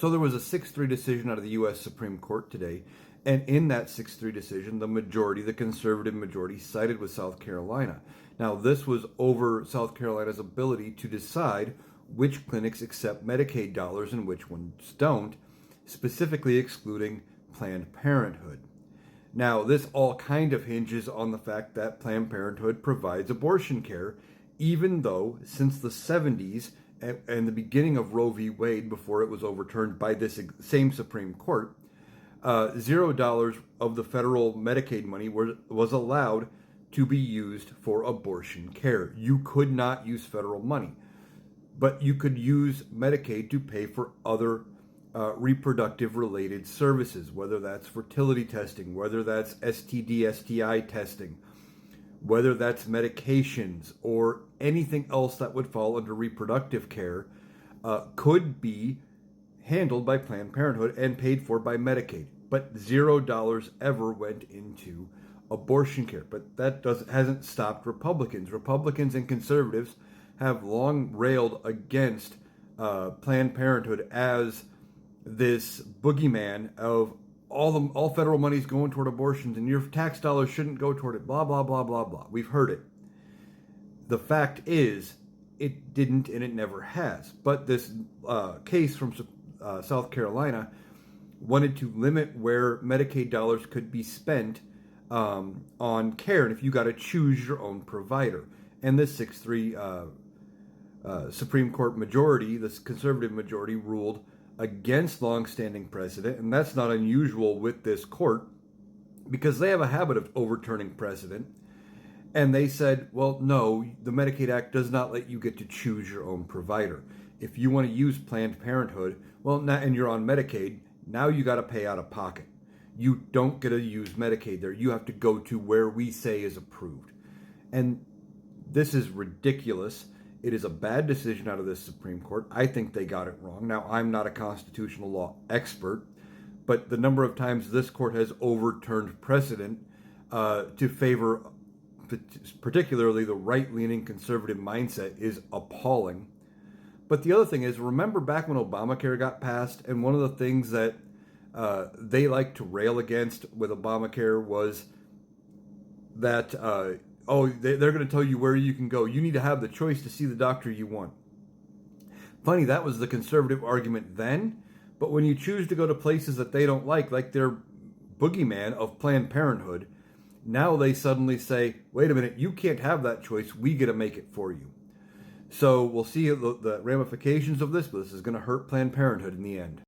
So there was a 6-3 decision out of the U.S. Supreme Court today, and in that 6-3 decision, the majority, the conservative majority, sided with South Carolina. Now, this was over South Carolina's ability to decide which clinics accept Medicaid dollars and which ones don't, specifically excluding Planned Parenthood. Now, this all kind of hinges on the fact that Planned Parenthood provides abortion care, even though since the 70s and the beginning of Roe v. Wade, before it was overturned by this same Supreme Court, $0 of the federal Medicaid money was allowed to be used for abortion care. You could not use federal money, but you could use Medicaid to pay for other reproductive related services, whether that's fertility testing, whether that's STD, STI testing, whether that's medications or anything else that would fall under reproductive care, could be handled by Planned Parenthood and paid for by Medicaid. But $0 ever went into abortion care. But that hasn't stopped Republicans. Republicans and conservatives have long railed against Planned Parenthood as this boogeyman of all federal money is going toward abortions and your tax dollars shouldn't go toward it, blah, blah, blah, blah, blah. We've heard it. The fact is, it didn't and it never has. But this case from South Carolina wanted to limit where Medicaid dollars could be spent on care, and if you got to choose your own provider. And this 6-3 Supreme Court majority, this conservative majority, ruled against longstanding precedent, and that's not unusual with this court because they have a habit of overturning precedent. And they said, well, no, the Medicaid Act does not let you get to choose your own provider. If you want to use Planned Parenthood, well, and you're on Medicaid, now you got to pay out of pocket. You don't get to use Medicaid there. You have to go to where we say is approved. And this is ridiculous. It is a bad decision out of this Supreme Court. I think they got it wrong. Now, I'm not a constitutional law expert, but the number of times this court has overturned precedent to favor particularly the right-leaning conservative mindset is appalling. But the other thing is, remember back when Obamacare got passed, and one of the things that they like to rail against with Obamacare was that, they're going to tell you where you can go. You need to have the choice to see the doctor you want. Funny, that was the conservative argument then, but when you choose to go to places that they don't like their boogeyman of Planned Parenthood, now they suddenly say, wait a minute, you can't have that choice. We get to make it for you. So we'll see the ramifications of this, but this is going to hurt Planned Parenthood in the end.